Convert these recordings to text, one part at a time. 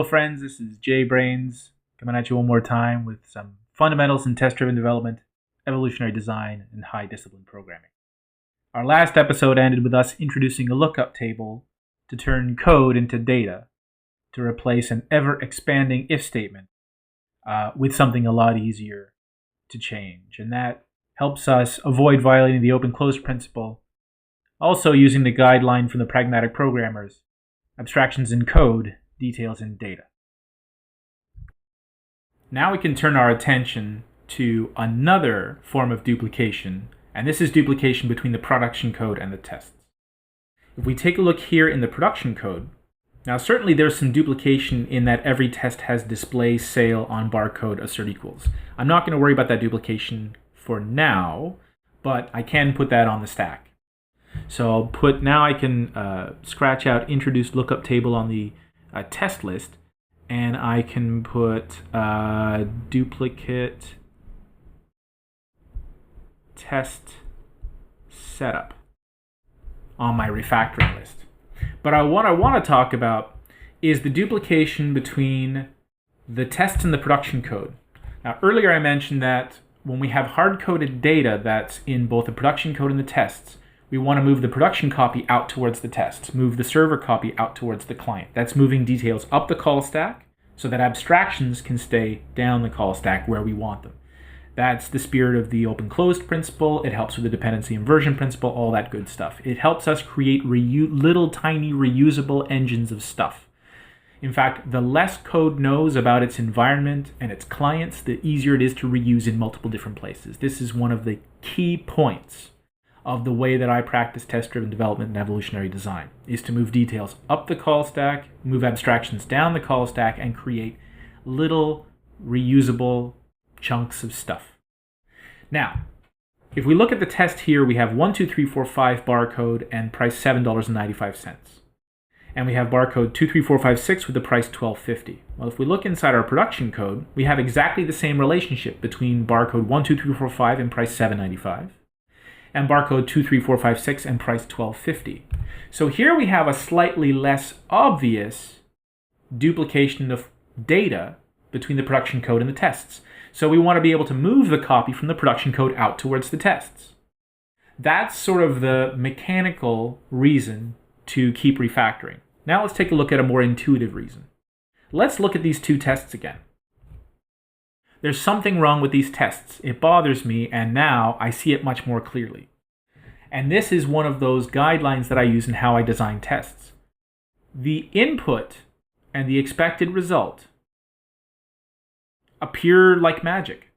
Hello friends, this is Jay Brains coming at you one more time with some fundamentals in test-driven development, evolutionary design, and high-discipline programming. Our last episode ended with us introducing a lookup table to turn code into data to replace an ever-expanding if statement with something a lot easier to change. And that helps us avoid violating the open-close principle, also using the guideline from the pragmatic programmers, abstractions in code, details in data. Now we can turn our attention to another form of duplication, and this is duplication between the production code and the tests. If we take a look here in the production code, now certainly there's some duplication in that every test has display sale on barcode assert equals. I'm not going to worry about that duplication for now, but I can put that on the stack. So I can scratch out introduce lookup table on the test list, and I can put duplicate test setup on my refactoring list. But what I want to talk about is the duplication between the tests and the production code. Now, earlier I mentioned that when we have hard-coded data that's in both the production code and the tests, we want to move the production copy out towards the tests, move the server copy out towards the client. That's moving details up the call stack so that abstractions can stay down the call stack where we want them. That's the spirit of the open-closed principle. It helps with the dependency inversion principle, all that good stuff. It helps us create little tiny reusable engines of stuff. In fact, the less code knows about its environment and its clients, the easier it is to reuse in multiple different places. This is one of the key points of the way that I practice test-driven development and evolutionary design, is to move details up the call stack, move abstractions down the call stack, and create little reusable chunks of stuff. Now, if we look at the test here, we have 1, 2, 3, 4, 5 barcode and price $7.95. And we have barcode 2, 3, 4, 5, 6 with the price $12.50. Well, if we look inside our production code, we have exactly the same relationship between barcode 1, 2, 3, 4, 5 and price $7.95. And barcode 2, 3, 4, 5, 6 and price $12.50. So here we have a slightly less obvious duplication of data between the production code and the tests. So we want to be able to move the copy from the production code out towards the tests. That's sort of the mechanical reason to keep refactoring. Now let's take a look at a more intuitive reason. Let's look at these two tests again. There's something wrong with these tests. It bothers me, and now I see it much more clearly. And this is one of those guidelines that I use in how I design tests. The input and the expected result appear like magic.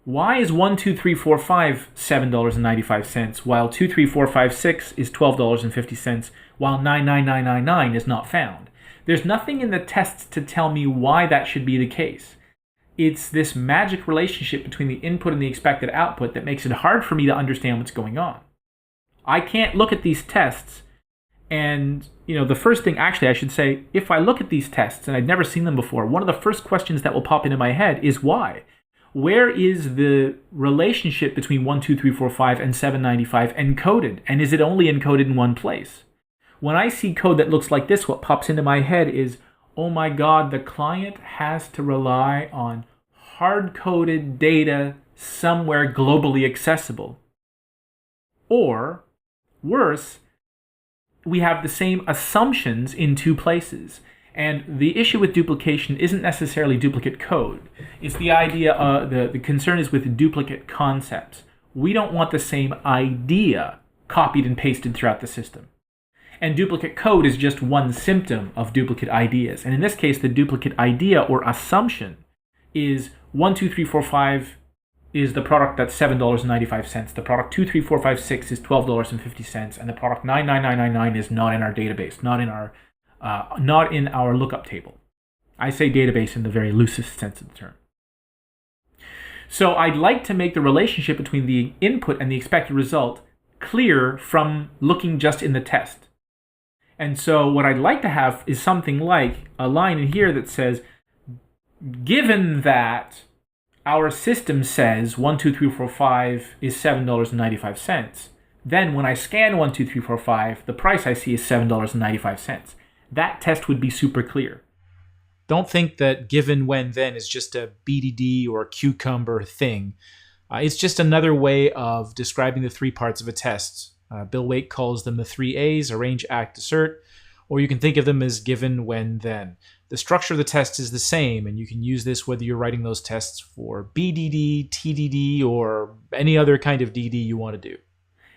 Why is 1, 2, 3, 4, 5 $7.95, while 2, 3, 4, 5, 6 is $12.50, while 99999 is not found? There's nothing in the tests to tell me why that should be the case. It's this magic relationship between the input and the expected output that makes it hard for me to understand what's going on. I can't look at these tests and, the first thing, actually I should say, if I look at these tests and I've never seen them before, one of the first questions that will pop into my head is why? Where is the relationship between 1, 2, 3, 4, 5 and 795 encoded? And is it only encoded in one place? When I see code that looks like this, what pops into my head is, oh my God, the client has to rely on hard-coded data somewhere globally accessible. Or, worse, we have the same assumptions in two places. And the issue with duplication isn't necessarily duplicate code. It's the idea, the concern is with duplicate concepts. We don't want the same idea copied and pasted throughout the system. And duplicate code is just one symptom of duplicate ideas. And in this case, the duplicate idea or assumption is 1, 2, 3, 4, 5 is the product that's $7.95. The product 2, 3, 4, 5, 6 is $12.50. And the product 99999 is not in our database, not in our lookup table. I say database in the very loosest sense of the term. So I'd like to make the relationship between the input and the expected result clear from looking just in the test. And so what I'd like to have is something like a line in here that says, given that our system says 1, 2, 3, 4, 5 is $7.95, then when I scan 1, 2, 3, 4, 5, the price I see is $7.95. That test would be super clear. Don't think that given, when, then is just a BDD or cucumber thing. It's just another way of describing the three parts of a test. Bill Waite calls them the three A's: arrange, act, assert, or you can think of them as given, when, then. The structure of the test is the same, and you can use this whether you're writing those tests for BDD, TDD, or any other kind of DD you want to do.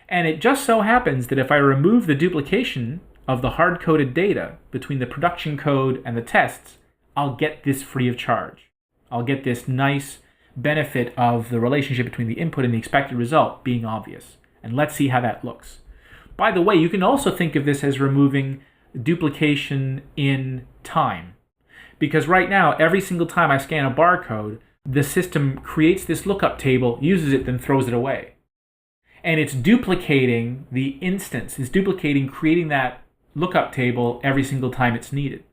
And it just so happens that if I remove the duplication of the hard-coded data between the production code and the tests, I'll get this free of charge. I'll get this nice benefit of the relationship between the input and the expected result being obvious. And let's see how that looks. By the way, you can also think of this as removing duplication in time. Because right now, every single time I scan a barcode, the system creates this lookup table, uses it, then throws it away. And it's duplicating the instance. It's duplicating creating that lookup table every single time it's needed.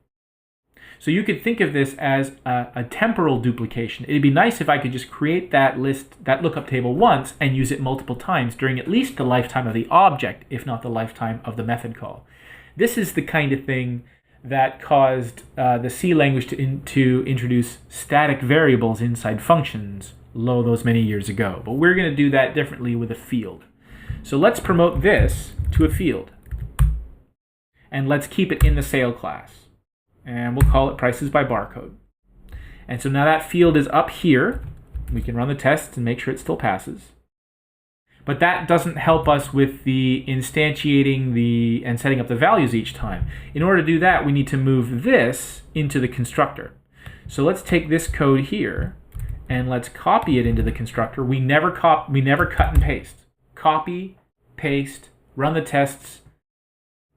So you could think of this as a temporal duplication. It'd be nice if I could just create that lookup table once and use it multiple times during at least the lifetime of the object, if not the lifetime of the method call. This is the kind of thing that caused the C language to introduce static variables inside functions, those many years ago. But we're going to do that differently with a field. So let's promote this to a field. And let's keep it in the sale class. And we'll call it prices by barcode. And so now that field is up here. We can run the tests and make sure it still passes. But that doesn't help us with the instantiating and setting up the values each time. In order to do that, we need to move this into the constructor. So let's take this code here and let's copy it into the constructor. We never cut and paste. Copy, paste, run the tests,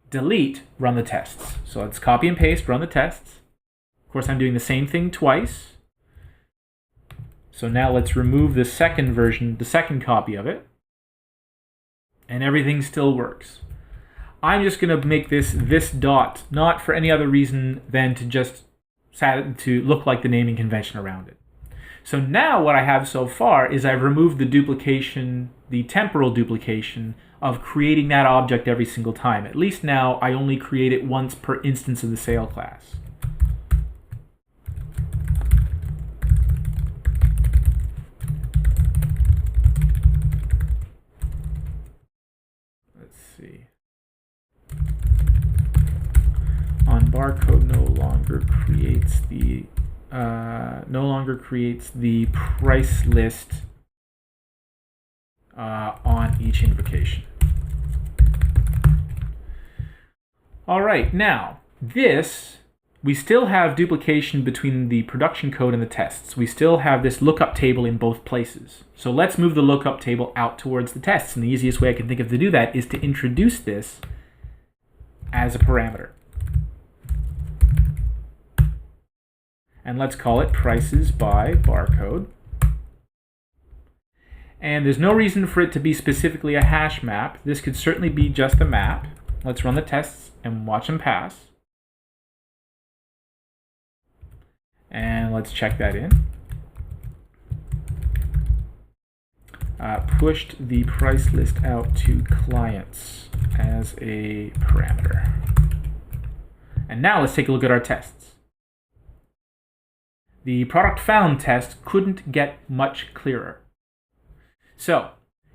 delete, run the tests. So let's copy and paste, run the tests. Of course, I'm doing the same thing twice. So now let's remove the second version, the second copy of it. And everything still works. I'm just going to make this dot, not for any other reason than to just to look like the naming convention around it. So now what I have so far is I've removed the duplication, the temporal duplication of creating that object every single time. At least now I only create it once per instance of the sale class. On barcode no longer creates the price list on each invocation. All right, now this, we still have duplication between the production code and the tests. We still have this lookup table in both places. So let's move the lookup table out towards the tests. And the easiest way I can think of to do that is to introduce this as a parameter. And let's call it prices by barcode. And there's no reason for it to be specifically a hash map. This could certainly be just a map. Let's run the tests and watch them pass. And let's check that in. Pushed the price list out to clients as a parameter. And now let's take a look at our tests. The product found test couldn't get much clearer. So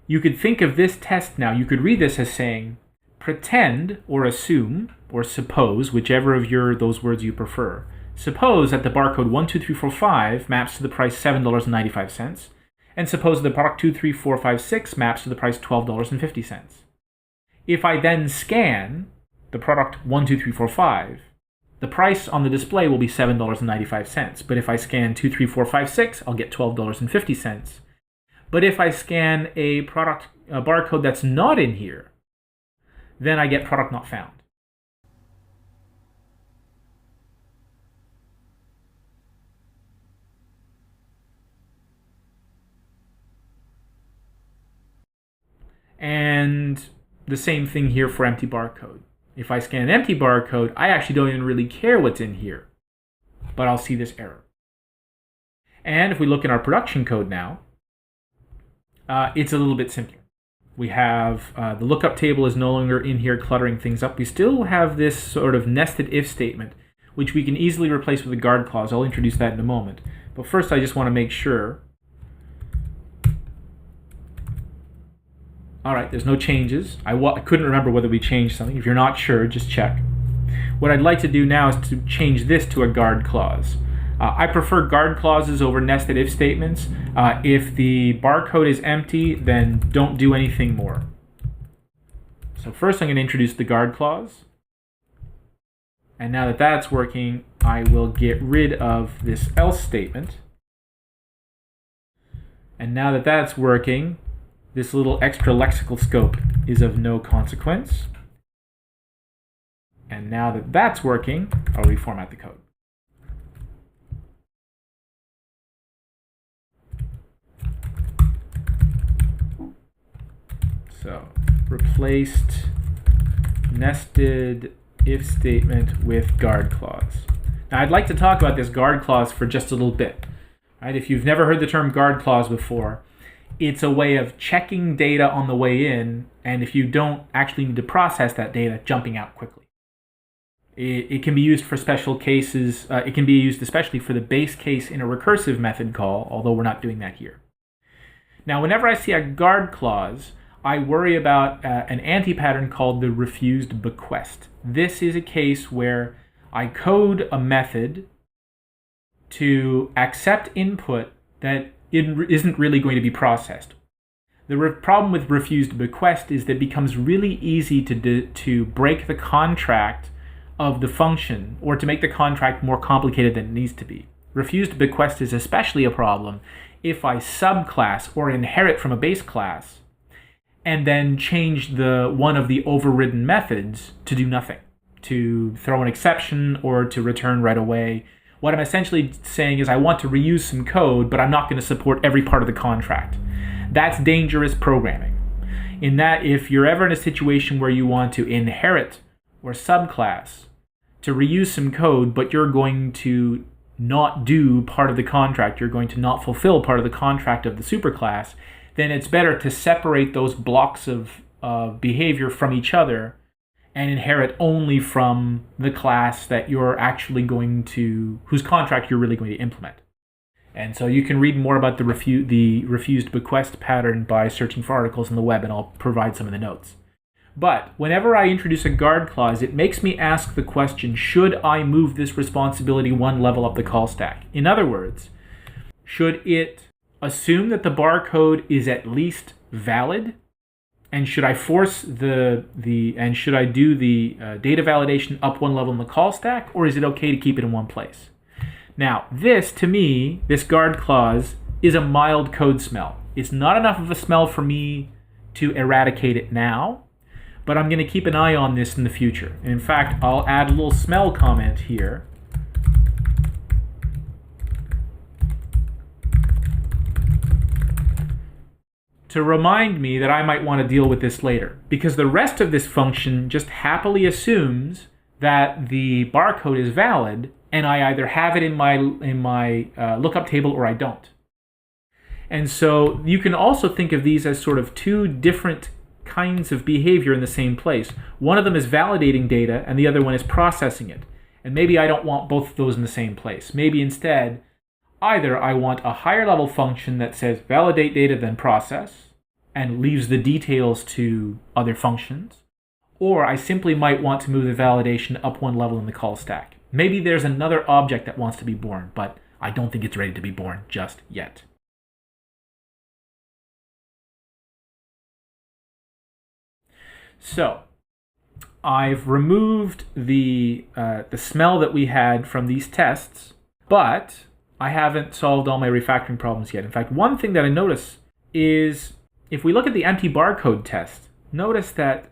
you could think of this test now, you could read this as saying, pretend or assume or suppose, whichever of those words you prefer. Suppose that the barcode 12345 maps to the price $7.95, and suppose that the product 23456 maps to the price $12.50. If I then scan the product 12345, the price on the display will be $7.95. But if I scan 23456, I'll get $12.50. But if I scan a barcode that's not in here, then I get product not found. And the same thing here for empty barcode. If I scan an empty barcode, I actually don't even really care what's in here, but I'll see this error. And if we look in our production code now, it's a little bit simpler. We have the lookup table is no longer in here cluttering things up. We still have this sort of nested if statement which we can easily replace with a guard clause. I'll introduce that in a moment. But first I just want to make sure. All right, there's no changes. I couldn't remember whether we changed something. If you're not sure, just check. What I'd like to do now is to change this to a guard clause. I prefer guard clauses over nested if statements. If the barcode is empty, then don't do anything more. So first I'm going to introduce the guard clause. And now that that's working, I will get rid of this else statement. And now that that's working, this little extra lexical scope is of no consequence. And now that that's working, I'll reformat the code. So, replaced nested if statement with guard clause. Now I'd like to talk about this guard clause for just a little bit. Right? If you've never heard the term guard clause before, it's a way of checking data on the way in, and if you don't actually need to process that data, jumping out quickly. It can be used for special cases. It can be used especially for the base case in a recursive method call, although we're not doing that here. Now, whenever I see a guard clause, I worry about an anti-pattern called the refused bequest. This is a case where I code a method to accept input that isn't really going to be processed. The problem with refused bequest is that it becomes really easy to break the contract of the function, or to make the contract more complicated than it needs to be. Refused bequest is especially a problem if I subclass or inherit from a base class and then change one of the overridden methods to do nothing, to throw an exception or to return right away. What I'm essentially saying is I want to reuse some code, but I'm not going to support every part of the contract. That's dangerous programming. In that, if you're ever in a situation where you want to inherit or subclass to reuse some code, but you're going to not do part of the contract, you're going to not fulfill part of the contract of the superclass, then it's better to separate those blocks of behavior from each other and inherit only from the class that you're actually going to, whose contract you're really going to implement. And so you can read more about the refused bequest pattern by searching for articles on the web, and I'll provide some in the notes. But whenever I introduce a guard clause, it makes me ask the question, should I move this responsibility one level up the call stack? In other words, should it assume that the barcode is at least valid? And should I force and should I do the data validation up one level in the call stack, or is it okay to keep it in one place? Now, to me, this guard clause is a mild code smell. It's not enough of a smell for me to eradicate it now, but I'm going to keep an eye on this in the future. And in fact, I'll add a little smell comment here. To remind me that I might want to deal with this later, because the rest of this function just happily assumes that the barcode is valid, and I either have it in my lookup table or I don't. And so you can also think of these as sort of two different kinds of behavior in the same place. One of them is validating data, and the other one is processing it. And maybe I don't want both of those in the same place. Maybe instead, either I want a higher level function that says validate data then process and leaves the details to other functions, or I simply might want to move the validation up one level in the call stack. Maybe there's another object that wants to be born, but I don't think it's ready to be born just yet. So I've removed the smell that we had from these tests, but I haven't solved all my refactoring problems yet. In fact, one thing that I notice is if we look at the empty barcode test, notice that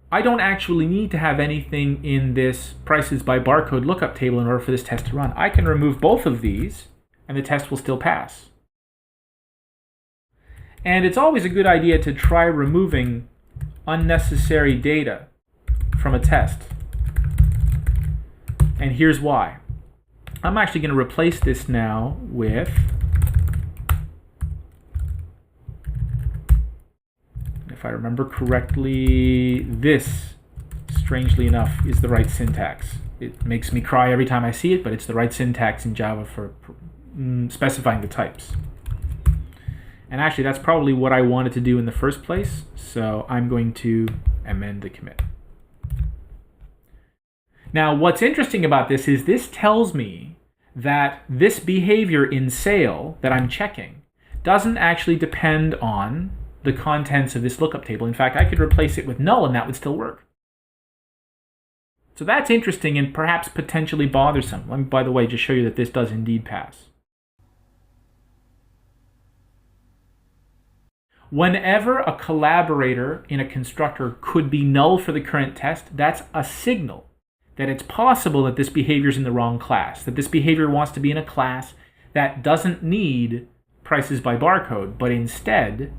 I don't actually need to have anything in this prices by barcode lookup table in order for this test to run. I can remove both of these and the test will still pass. And it's always a good idea to try removing unnecessary data from a test. And here's why. I'm actually going to replace this now with, if I remember correctly, this, strangely enough, is the right syntax. It makes me cry every time I see it, but it's the right syntax in Java for specifying the types. And actually, that's probably what I wanted to do in the first place, so I'm going to amend the commit. Now, what's interesting about this is this tells me that this behavior in sale that I'm checking doesn't actually depend on the contents of this lookup table. In fact, I could replace it with null and that would still work. So that's interesting and perhaps potentially bothersome. Let me, by the way, just show you that this does indeed pass. Whenever a collaborator in a constructor could be null for the current test, that's a signal that it's possible that this behavior is in the wrong class, that this behavior wants to be in a class that doesn't need prices by barcode, but instead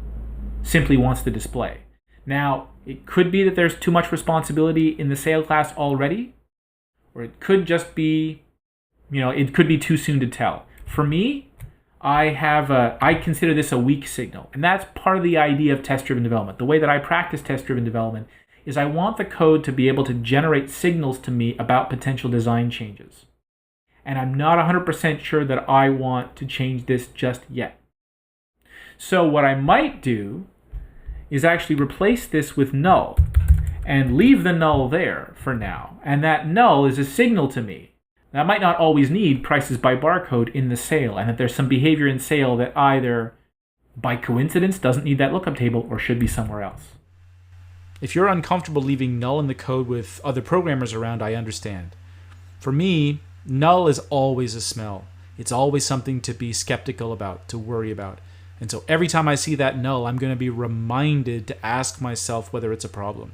simply wants to display. Now, it could be that there's too much responsibility in the sale class already, or it could just be, it could be too soon to tell. For me, I consider this a weak signal, and that's part of the idea of test-driven development. The way that I practice test-driven development is I want the code to be able to generate signals to me about potential design changes. And I'm not 100% sure that I want to change this just yet. So what I might do is actually replace this with null and leave the null there for now. And that null is a signal to me that I might not always need prices by barcode in the sale, and that there's some behavior in sale that either by coincidence doesn't need that lookup table or should be somewhere else. If you're uncomfortable leaving null in the code with other programmers around, I understand. For me, null is always a smell. It's always something to be skeptical about, to worry about. And so every time I see that null, I'm going to be reminded to ask myself whether it's a problem.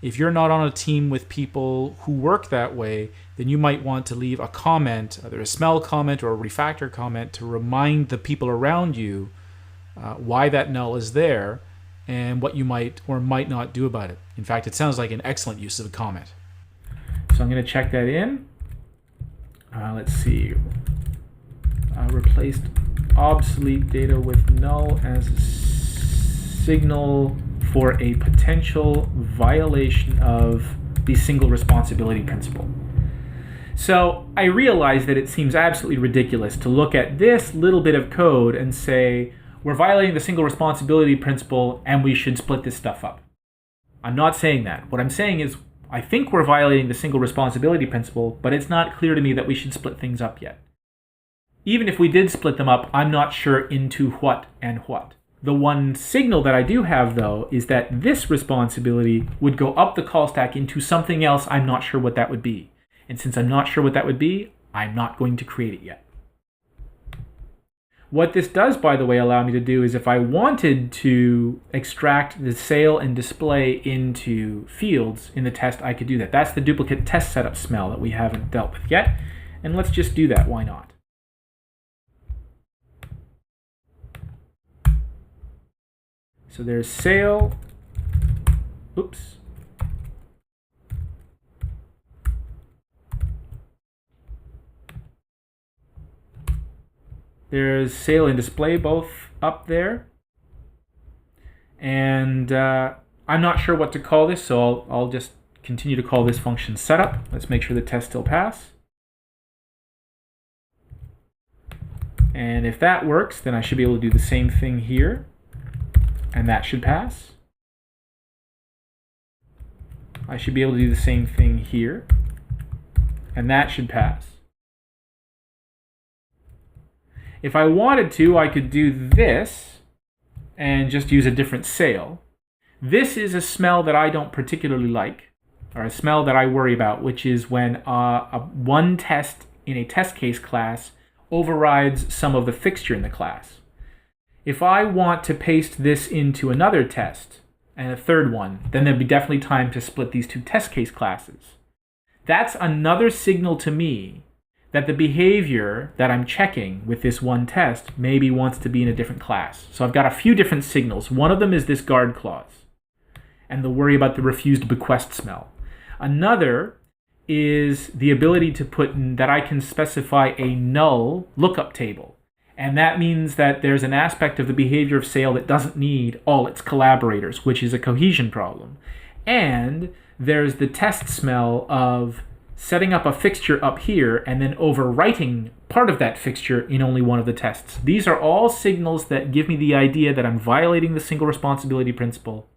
If you're not on a team with people who work that way, then you might want to leave a comment, either a smell comment or a refactor comment, to remind the people around you why that null is there and what you might or might not do about it. In fact, it sounds like an excellent use of a comment. So I'm going to check that in. Let's see. Replaced obsolete data with null as a signal for a potential violation of the single responsibility principle. So I realize that it seems absolutely ridiculous to look at this little bit of code and say, we're violating the single responsibility principle and we should split this stuff up. I'm not saying that. What I'm saying is, I think we're violating the single responsibility principle, but it's not clear to me that we should split things up yet. Even if we did split them up, I'm not sure into what and what. The one signal that I do have, though, is that this responsibility would go up the call stack into something else. I'm not sure what that would be. And since I'm not sure what that would be, I'm not going to create it yet. What this does, by the way, allow me to do is if I wanted to extract the sale and display into fields in the test, I could do that. That's the duplicate test setup smell that we haven't dealt with yet. And let's just do that. Why not? So there's sale. Oops. There's sale and display both up there. And I'm not sure what to call this, so I'll just continue to call this function setup. Let's make sure the tests still pass. And if that works, then I should be able to do the same thing here. And that should pass. I should be able to do the same thing here. And that should pass. If I wanted to, I could do this and just use a different sale. This is a smell that I don't particularly like, or a smell that I worry about, which is when one test in a test case class overrides some of the fixture in the class. If I want to paste this into another test and a third one, then there'd be definitely time to split these two test case classes. That's another signal to me that the behavior that I'm checking with this one test maybe wants to be in a different class. So I've got a few different signals. One of them is this guard clause and the worry about the refused bequest smell. Another is the ability to put in that I can specify a null lookup table. And that means that there's an aspect of the behavior of sale that doesn't need all its collaborators, which is a cohesion problem. And there's the test smell of setting up a fixture up here, and then overwriting part of that fixture in only one of the tests. These are all signals that give me the idea that I'm violating the single responsibility principle,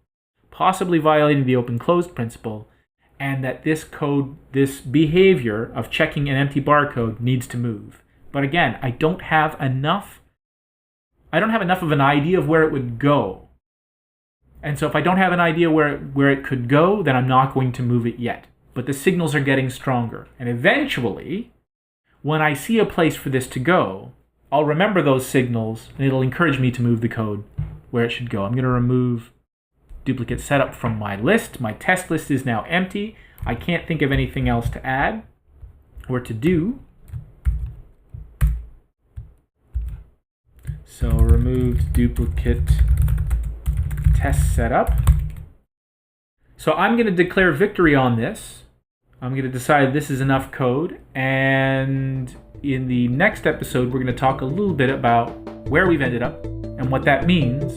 possibly violating the open-closed principle, and that this code, this behavior of checking an empty barcode needs to move. But again, I don't have enough of an idea of where it would go. And so if I don't have an idea where it could go, then I'm not going to move it yet. But the signals are getting stronger. And eventually, when I see a place for this to go, I'll remember those signals, and it'll encourage me to move the code where it should go. I'm going to remove duplicate setup from my list. My test list is now empty. I can't think of anything else to add or to do. So remove duplicate test setup. So I'm going to declare victory on this. I'm going to decide this is enough code. And in the next episode, we're going to talk a little bit about where we've ended up and what that means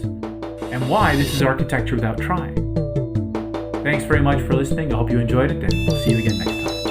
and why this is architecture without trying. Thanks very much for listening. I hope you enjoyed it, and we'll see you again next time.